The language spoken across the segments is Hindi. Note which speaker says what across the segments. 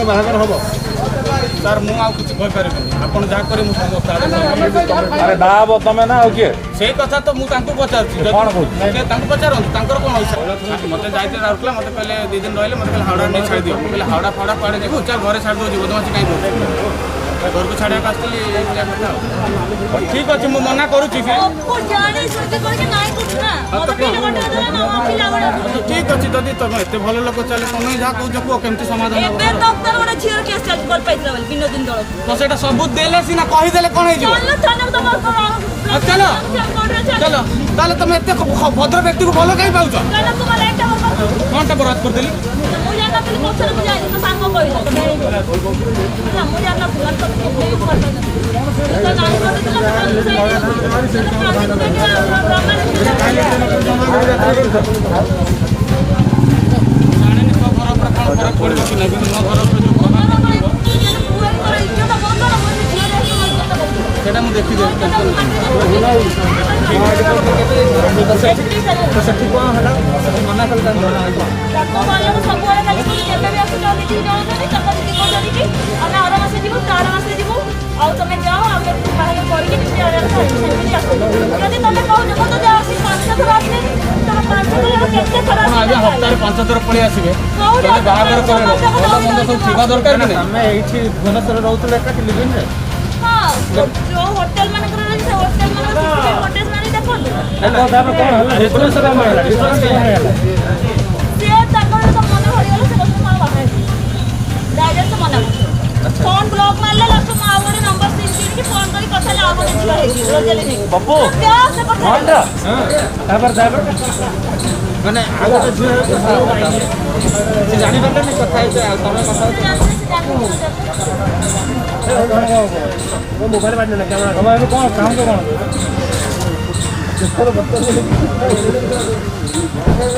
Speaker 1: बाहर हम सर मुझे कहीपर आप जहाँ करें अरे ना हम तुम ना से कथा तो मुझे पचार पचार कौन मत जाते राउरकेला मत कहले 2 दिन रही मत कहले हावड़ा नहीं छाड़ दियो कहले हावड़ा फावड़ा पड़े देखो चल घरे छाड़ दो बदमाशी कहीं घर को छाड़ा ठीक अच्छे मुझे मना करुच्ची ठीक अच्छे जदि तुम एत भल लोक चले तुम जहाँ कह कह केमती समाधान तो सेटा सबूत देले सीना कहीदेले कौन हो चलो चलो ताले तुम एत भद्र व्यक्ति को भल कहीं पाच कौन टा बराद करदेली सेटा मुझे देखी मना कर हप्ताह 5 थर पलि आसवे बाहर कर सब थिबा दरकार नहीं आम ये भुवनेश्वर रोते होटेल फोन ब्लॉक मारले लास्ट मावरे नंबर सिन की फोन करी कथा ला आगो छिला हे रोजेले नहीं पप्पू क्या से कथा हां ड्राइवर माने आगो तो झुए से जानि बंदा नहीं कथा है तमे कथा वो मोबाइल बाटने ना कैमरा हम अभी कौन काम तो कौन चलो बत्तर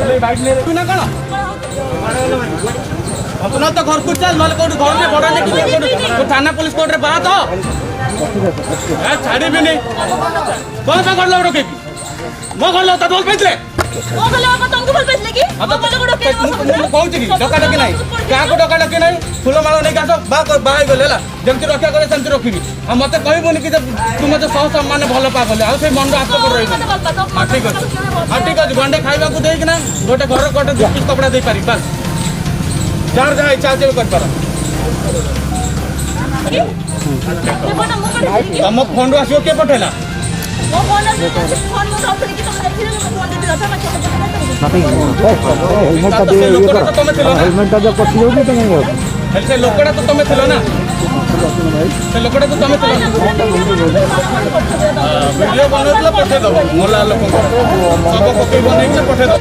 Speaker 1: ले बाइक ले तू ना कौन अपना तो घर को चल नल कोड घर में बड़ा नहीं तो थाना पुलिस कोर्ट रे बात हो ए छाड़ी भी नहीं कौन सा कर लो रोके मो कर लो त बोल पेतले ओ गले को तुमको बोल पेतले की मो बोल को रोके मु कहू छी डका डकी नहीं का को डका डकी नहीं फूल माला नहीं कासो बा गले ला जेमति रक्षा करे सेमति रखिबी हम मते कहबोनी कि तू मते सह सम्मान भलो पा गले आ से मन रो आत्म कर रही हां ठीक है गंडे खाइबा को देई कि ना गोटे घर कोटे 2 पीस कपड़ा दे पारी बस चार जहाँ इच्छा से कर पार तुम फोन रू आसो किए पठेला से लोकड़ा तो तुम थी ना से लोकड़ा तो तुम वीडियो बनौला पठेदेव मोला लोक सब कपी बनई पठेदेव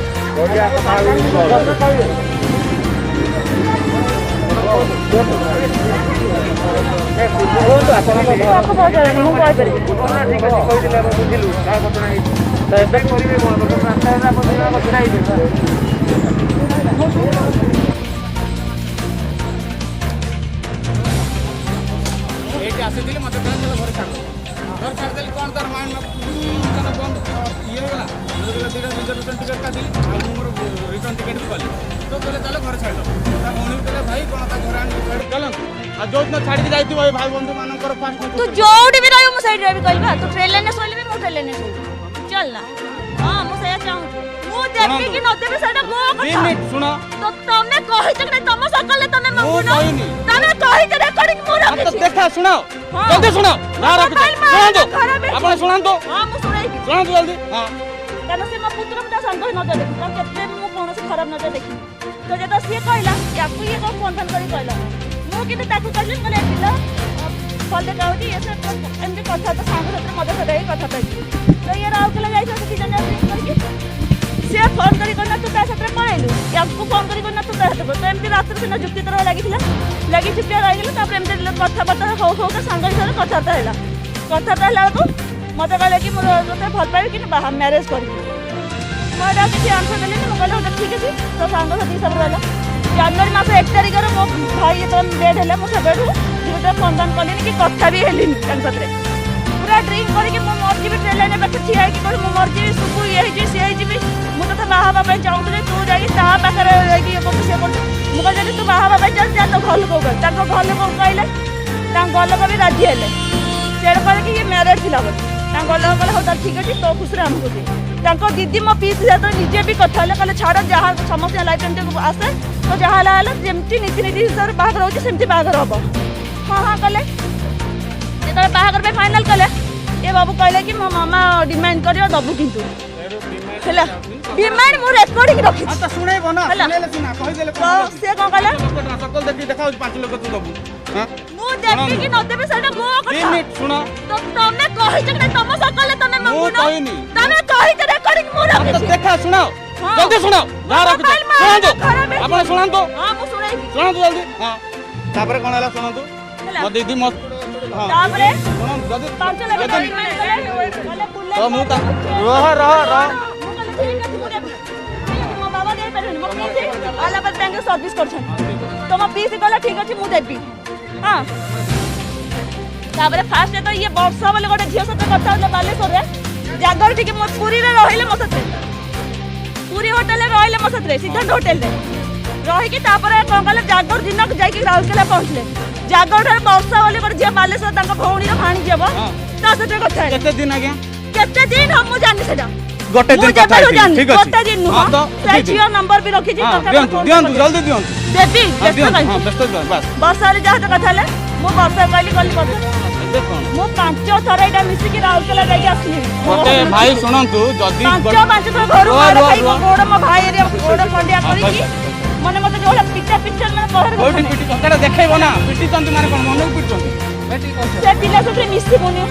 Speaker 1: आसी मत घर छाड़ी कौन तार माइंड बंद ये होगा रिजर्वेशन टिकट काटी मोर रिटर्न टिकट भी कली तो कहले चलो घर छाड़ भौणी कहले भाई कौन घर आनी चल जो दिन छाड़ी जाई भाई बंधु मानकर फास्ट
Speaker 2: तू जोडी भी रहयो मो साइड रे भी कहबा तू ट्रेन लेने सोइले भी मो ट्रेन लेने सोइ चल ना हां मो सया चाहू मो देखि कि न देबे साडा मो कथा
Speaker 1: सुनो
Speaker 2: तो तमे कहि छ कि तम सकले तमे मंगुना तमे कहि छ रेकॉर्डिंग मो रखि
Speaker 1: तो देखा सुनो जल्दी सुनो ना रख सुनो आपण सुनान तो
Speaker 2: हां मो सुनाई
Speaker 1: सुनो जल्दी हां
Speaker 2: काना से मो पुत्र मटा संग नजर देखि त केते मो कोन से खराब नजर देखि तो जेता से कहला याकू ये को फोन करी कहला मो कि ताकू कहले माने पिला फल देखाउती ऐसे एमती कथा तो सांग सत्र मदद सदै कथा त तो ये राव के लगाई छ कि जने करके से फोन करी कोना तू ता सत्र पळेलु याकू फोन करी कोना तू ता सत्र तो एमती रात्र से जुक्ति तरह लागिथिला लागि चुपिया रहि गेल तापर एमती कथा बता हो के सांग हिसाब कथा त हैला को मते कहले कि मोर तते भल पाबी कि बाहा मैरिज करी मोरा किसी आंसर देले न कहले ठीक है तो सांग साथी सब रहला जनवरी मास 1 तारिख रे मो भाई तो डेट हैला मो सबेठू जीवटा फंडन कलिन कि कथा भी हेलिन तन सतरे पूरा ड्रिंक करी कि मो मर्जी भी ट्रेन लाइन पे ठिया कि मो मर्जी सुकु ये जी से जी भी मु तो बाहा बाबा चाहू तू जाई ता पाखरे बाहा बाबा चल जा तो घर लोग घर लोग कहले घर लोग भी राजी हेले से कहले कि ये मैरिड थिला बोली घर लोग कहले हो ठीक अच्छे तो खुशी आमको दे दीदी मो पीस जो निजे भी कथा कहले छाड़ जहाँ समस्त लाइफ एमती आसे तो जहाँ जमी नीति नीति हिसाब से बाहर होती बाहर हम हाँ हाँ कले जो बाहर फाइनाल कले ये बाबू कहले कि मो मामा डिमांड कर दबू किंतु ହେଲା डिमांड मो रेकॉर्डिंग रखी
Speaker 1: तो सुनेबो ना सुनेले सुना कहि देले
Speaker 2: तो से कोन कहला
Speaker 1: सकल देखि देखाउ 5 लाख तू दबू हां
Speaker 2: मु देखि कि नदेबे सेटा मो कथा
Speaker 1: 3 मिनिट सुनो
Speaker 2: तो तमे कहि जे तम सकले तमे
Speaker 1: मु
Speaker 2: मंगुनो
Speaker 1: कहिनी
Speaker 2: तमे कहि जे रेकॉर्डिंग मो रखी
Speaker 1: तो देखा सुनाओ जल्दी सुनाओ जा रख सुनाओ आपण सुनाओ
Speaker 2: हां मु सुनाई
Speaker 1: सुनाओ जल्दी हां तापर कोन हला सुनाओ मो दीदी मो
Speaker 2: तापरे
Speaker 1: सुनाओ जल्दी
Speaker 2: 5 लाख डिमांड करे बोले
Speaker 1: तो मु रह
Speaker 2: मो बाबा दे परनी मो पीसी आला पर बैंक सर्विस करछन तो मो पीसी कहला ठीक अछि मु देबी हां तापरे फास्ट तो ये वर्षा वाले गोटे झियो सते कथा होले बालेश्वर रे जागर ठीक मो पुरी रे रहिले मो सते पुरी होटल रे रहिले मो सते सिद्धांत होटल रे रही कि तापरे कोन कहले जागर दिन जाई कि राउरकेला पहुंचले जागर रे वर्षा वाले गोटे झियो बालेश्वर तांका भौणी रे फाणी जेबो ता सते कथा
Speaker 1: केते दिन आगे
Speaker 2: केते दिन हम मु जानि सेटा
Speaker 1: गोटे दिन कथा ठीक अछि
Speaker 2: गोटे दिन नुह से जियो नंबर भी रखी छी
Speaker 1: दियंतु जल्दी दियंतु
Speaker 2: देबी
Speaker 1: हां व्यस्त बस
Speaker 2: वर्षा रे जहां कथा ले मु वर्षा कहली मु 5 थर एटा मिसी कि राउरकेला जाई आसली
Speaker 1: ओके भाई सुनंतु जदी
Speaker 2: 5 थर घर मार खाई गोड़ म भाई रे गोड़ खंडिया करी कि मने मते जोला पिक्चर में कहर
Speaker 1: कोठी पिटी ककड़ा देखाइबो ना पिटी तंतु माने कोन मन पिटछन बेटी कोन
Speaker 2: से पिला से मिसी बोनियो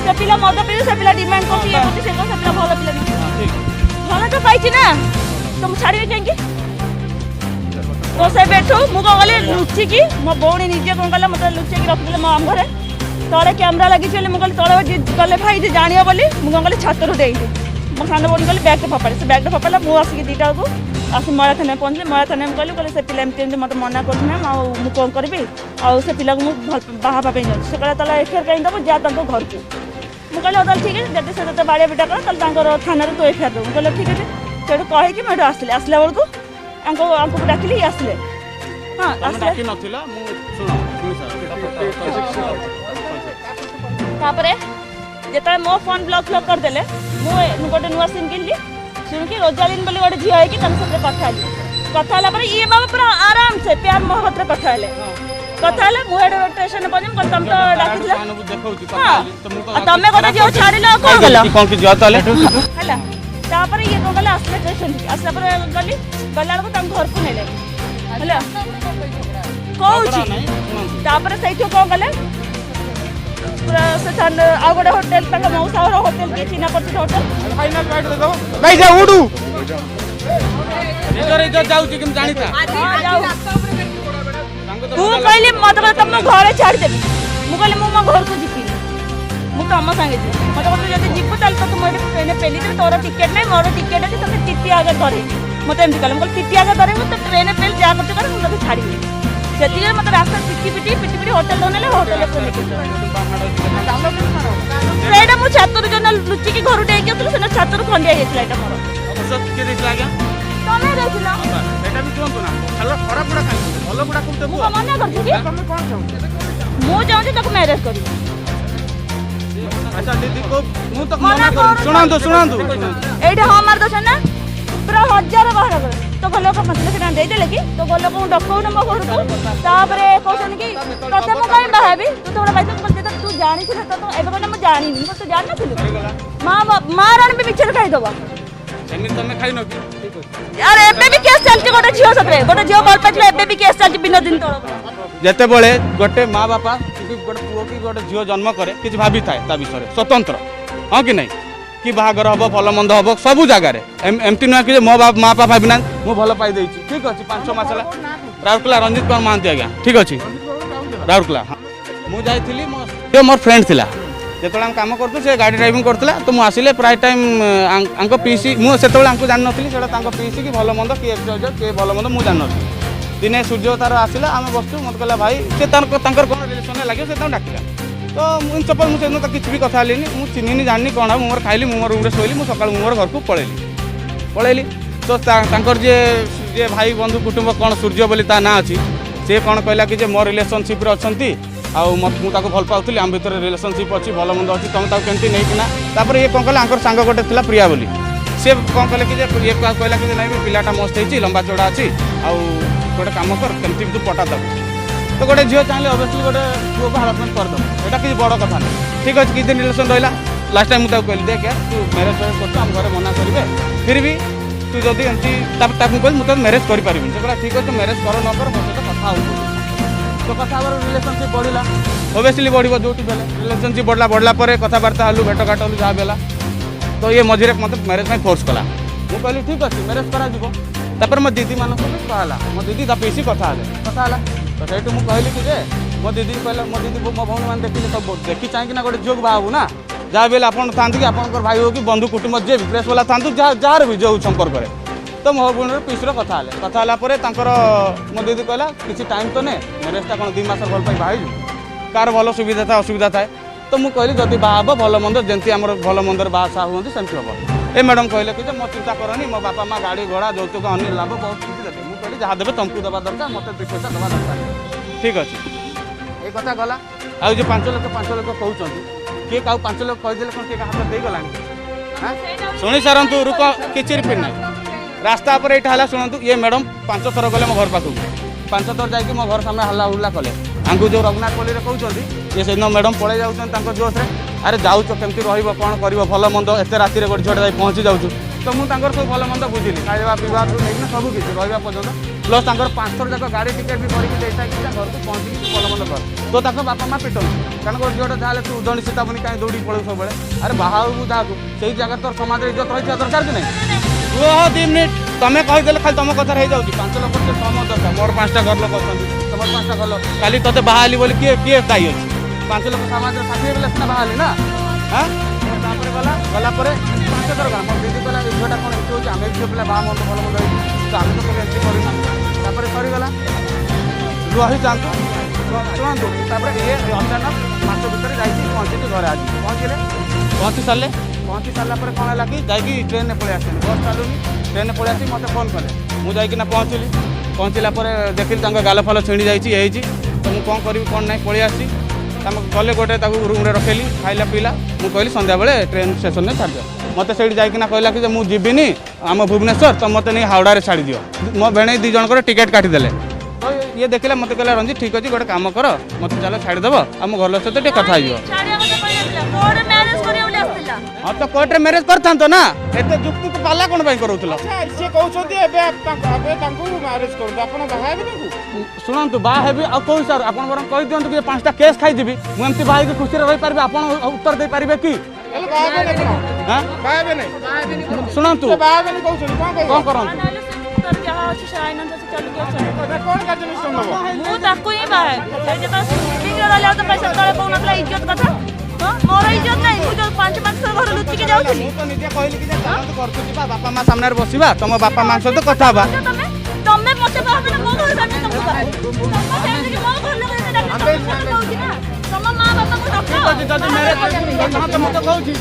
Speaker 2: से पिला मद पी से पिला डिमांड को ये मते से पिला भलो पिला
Speaker 1: ठीक
Speaker 2: भलो तो पाइछि ना तुम छाड़ी जाएंगे तो से बैठो मु गले लुचि की मो बोणी निजे कोन गला मते लुचि की रख दिले मो आम घरे तळे कैमरा लागि छले मु गले तळे गले भाई जे जानियो बोली मु गले छात रो देई मो खान बोनी गले बैग फपाड़े से बैग फपाला मु आसी की दीटा को आसी मरा थाने पहुंचले मरा थाने में गले से पिला एमती मते मना करछ ना मु कोन करबी आ से पिला को मु बाहा पापे न से कला तला एफआर कहि दबो जा तंको घर को मु कहले ओदल ठीक है जते से तते बाड़िया बेटा कर तल तांकर थाना रे तो एफआर दो कहले ठीक है सेठू कहे कि मेठू आसले आसला बेलू आंको डाकिली आसले हाँ
Speaker 1: डाकी नथिला मु सुनो
Speaker 2: तापरे जेता मो फोन ब्लॉक कर देले मु गोटे नुआ सिम किनली सुन कि रोजालिन बोली गोटे झियो है कि तम सबरे कथा हला पर ये बाबा पूरा आराम से प्यार मोहब्बत रे कथा हले मु हेड स्टेशन पहुंचम कोन तम तो डाकिला हां तमे गोटे झियो छाड़िला कोन गलो
Speaker 1: कोन कि जियो तले
Speaker 2: हला तापर ये कोन गला असले स्टेशन असला पर गली गला को तम घर को नेले हला कोउची तापर सैठो कोन गले पूरा से थान आ गोटे होटल तक मौसा होटल के चिना पड़छ होटल
Speaker 1: फाइनल राइट दे दो भाई जा उडू इधर जाउची कि जानिता
Speaker 2: हां जाऊ तू कहली मतलब तुम घरे छाड़ देबी मु कहली मो घर को जिपी मु तम संगे जी मतलब जदी जिपु ताल तो तुम ट्रेन पेली दे तोर टिकट नै मोर टिकट है तते टिटी आगे धरे मते एमती कहले मु टिटी आगे धरे मु तो ट्रेन पेल जा करते कर मु तो छाड़ी जति मत रास्ता पिटी होटल दोनेले होटल सेटा मु छातर जन लुचि की घर डेक आसले सेना छातर खंडिया हेतला एटा मोर
Speaker 1: औषध के देख लागे
Speaker 2: तमे देखिला
Speaker 1: एटा भी कोन ना खाला खराब बुड़ा खाइ भलो बुड़ा कोन देबो
Speaker 2: मना करछि कि
Speaker 1: तुम कोन चाहो
Speaker 2: मु जाउछि तक मैरिज करी
Speaker 1: अच्छा दीदी को मु तक मना कर सुनां दो
Speaker 2: एटा हमार दोछ ना पूरा हजार बाहर कर तो गलो को मतलब के दे देले कि तो गलो को डकौ न मो घर को तापरे कहछन कि तते मु कहि बाहाबी तू तो भाई तो तू जानि छ तो एबे कोन मु जानि मु तो जान नथिलु मां रण भी पिक्चर खाइ दबा
Speaker 1: सेमी तमे खाइ न कि
Speaker 2: यार एबे भी केस चलछि गोटे झियो सतरे गोटे झियो बल पछले एबे भी केस चलछि बिना दिन तो
Speaker 1: जेते बेले गोटे मां बापा कि गोटे पुओ की गोटे झियो जन्म करे किछ भाबी थाए ता विषय स्वतंत्र हां कि नहीं कि बाहागर हम भल मंद हम सबू जगार एमती नुह कि मो बाप माँ बापा भाविना मुझे भल पाई ठीक अच्छे 5-6 मास राउरकेला रंजित कुमार महांती आज्ञा ठीक अच्छे राउरकेला मुझे मोर फ्रेंड थिला जो आम कम कर से गाड़ी ड्राइविंग करता तो मुझे आसिले प्राय टाइम पीसी मुझे जान नी से पीसी कि भल मंद किए किए भल मंद मुझे जान दिने सूर्य तार आसला आम बसु मत कहला भाई से कौन रिलेसन लगे से डाकिला तो इन चपल मुझे तो किसी भी कथा ली मुझे चिन्हनी जानी कौन है मोर खाइली मो रूम शोली मुझे सका मोर घर को पलैली तो जे भाई बंधु कुटुंब कौन सूर्य बोली ता ना अच्छी सी कौन कहला कि मो रिलेशनशिप अच्छा मुझे भल पाऊली आम भितर रिलेशनशिप अच्छी भल मंद अच्छी तुम केमती नहीं ये कौन कहला सांग गोटे थी प्रिया बोली सी कौन कहले कि ये कहला कि नहीं पिलाटा मस्त होती लंबा चौड़ा अच्छी आउ गोटे कम कर केमती तू पटा दब तो गोटे झील चाहिए ऑब्वियसली गोटे पुओ को हारासमेंट करदे यहाँ किसी बड़ कथा नहीं ठीक अच्छे किसी दिन रिलेसन रहा लास्ट टाइम मुझे कहली देख यार तू मैरेज कर आम घर मना करेंगे फिर भी तू जदि एमती कहली मुझे मैरेज करें से कहला ठीक अच्छे मैरेज कर न कर मो सहित कथा हो तो कथा रिलेशनशिप बढ़ला ऑब्वियसली बढ़ो जो रिलेशनशिप बढ़ला कथबार्ता हलु भेटघाट हलु जहाँ भी तो ये मझे मत मैरेज में फोर्स कला मुझे कहली ठीक अच्छे मैरेज कर मो दीदी मान कहला मो दीदी पीसी कथा तो सही मुझे कहली कि मो दीदी कहला मो दीदी मो भौणी मैंने देखिए सब देखी चाहिए गोटे झील बाहू ना जहाँ भी आप था कि आप भाई हो कि बंधु कुटुंब जे भी प्रेस वाला था जार भी जो संपर्क में तो मो भौणी पीसर कथा मो दीदी कहला किसी टाइम तो नहीं मैरेजटा कौन 2 मास भल बाहर कार भल सुविधा था असुविधा थाए तो मुझे कहली जदि बाहा भल मंद जमी आम भल मंदर बाहा हूँ सेमती हम ए मैडम कहले कि मो चिंता करनी मो बापा माँ गाड़ी घोड़ा यौतुक अन्य लाभ बहुत किसी देते मुझे कहली जहाँ देवे तुमको देवा दरकार मत 2 पैसा देवा दरकार ठीक अच्छे ये कथा गला आज जो 5 लाख कहते किए क्या 5 लाख कहीदे कौन किए हाथ दे गला शुणी सारंतु रुक किसी रिपीट ना रास्ता पर यहाँ शुणु ये मैडम 5 थर गले मो घर पाखक 5 थर जाकि मो घर सामने हल्ला उल्ला कले आंकु जो रघुनाथ पल्ली कहते ये से मैडम पलि जाऊँ जोश अरे जाऊँ केमती रहा कौन कर भल मंद एत राति गोटे झील जाए पहुँची जाऊँ तो मुझे सब भल मंद बुझिली खाଇବା पिवा नहीं सब किसी रहा पर्यटन प्लस 5 थर जाक गाड़ी टिकेट भी करके घर को पहुँची भल मंद कर तो तक बापा माँ पिटन कारण गोटे झील जहाँ तू उदणी सीता बनी कहीं दौड़ी पड़ू सब अरे बाहा जहाँ से जगह तो समाज इज्जत रही दरकार कि नहीं रुह 2 मिनिट तुम्हें कहीदे खाली तुम कथार हो जाऊँगी 5 लाख से सहमत दरकार मोर 5टा घर लोक अच्छा तुम 5टा घर लोक काली ते बाहली बोली किए दायी अच्छे 5 लाख समाज षाठी बेले सीना बाहली ना हाँ गला 5 थर गला मोर दीदी कहला झीलटा कौन एमती होती आम झील पे बाहा मंद भल मंद तो आम तो केवे एमती करना सरीगला रही जातु शुणु ये अचानक मास भितर जा पहुँची घर आज पहुँची सारा कौन है कि जाकि ट्रेन में पलि आसनी बस चलुनी ट्रेन में पलि आसी मत फोन कले मुझे पहुँचली पहुँचला देखिली गाल फाल छिड़ी जाइए तो मुझे कौन करी कौन ना पलि आसी गले गोटे रूम में रखेली खाइला पीला मुझे कहली संध्या बेले ट्रेन स्टेशन में छाड़ दियो मत से जाकना कहला कि मुझे जीविनी आम भुवनेश्वर तो मत नहीं हावड़ा छाड़ी दियो मो भेणे 2 जनकर टिकेट काटिदेले तो ये देखला मत कहला रंजी ठीक अच्छे गोटे काम कर मत चलो छाड़देव आम घर लोक सहित कथा हाँ तो कोर्टे मैरेज करता तो ना एत जुक्ति तो पाला कौन करूला शुणु बाहर आ कौ सर आप कही दिखाँ कि 5टा केस खाईदि मुझे बाहर खुशी रही पारे आप उत्तर दे पारे कि शुणु कौन कर मोर इज्जत नहीं मुझे 5 मास घर लुचि के जाऊ बापा माँ सामने बसवा तुम बापा माँ सहित कथा तमे मते कहबे ना मो घर सामने तुमको तुम माँ बापा को रखो जदी मते कहूची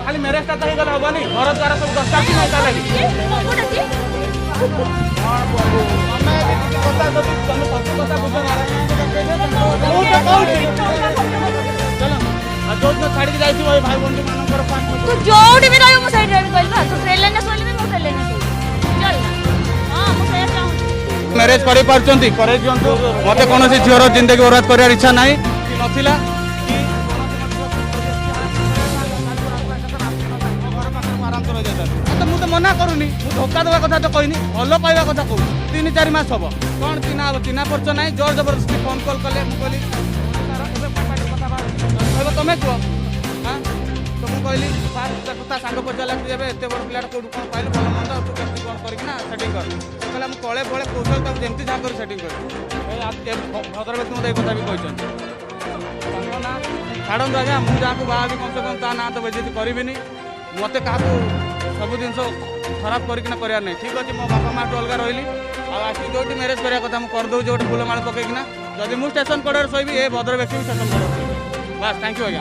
Speaker 1: खाली मैरेज का ही गला होबानी घर द्वारा सब 10टा की नहीं ताले छाड़ी जाई भाई बंधु मानकर तू जोड़ी भी रहयो मो साइड रे कहलबा तू ट्रेन लाइन सोली भी मो ट्रेन लाइन चल ना हां मो सया चाहू मैरेज करि परचंती करे दियंतु मते कोनोसी झियर जिंदगी बर्बाद करियार इच्छा नाही कि नथिला कि आराम तो रह जाता तो मु तो मना करूनी मु धोखा देवा कथा तो कहनी भलो कहवा कथा कहू 3-4 मास हबो कोन चिन्हा परच नाही जोर जबरदस्ती फोन कॉल कले मु कहली तुम्हें कह हाँ तो मुझे कहली ता सांग पचारा कि जब एत बड़ पिला कौट कौन पाइल भल मंद तू केमती कौन करना सेटिंग कर कहला मुझे कले बड़े कौशल तक जमी जहाँ कर सेटिंग कर भद्र व्यक्ति मत कथा भी कहते ना छाड़ आज्ञा मुझे जहाँ बाहा भी कम से कम ता ना तो बेजती करी मत क्या सब जिन खराब करना नहीं ठीक अच्छे मो बापा माँ अलग रही आसिक जो मैरेज करने कथा मुझे करदे गोटे फूलमाल पकईकिना जदि मुझे स्टेशन कड़े शोबी ए भद्र व्यक्ति स्टेशन कड़े बस थैंक यू आज्ञा।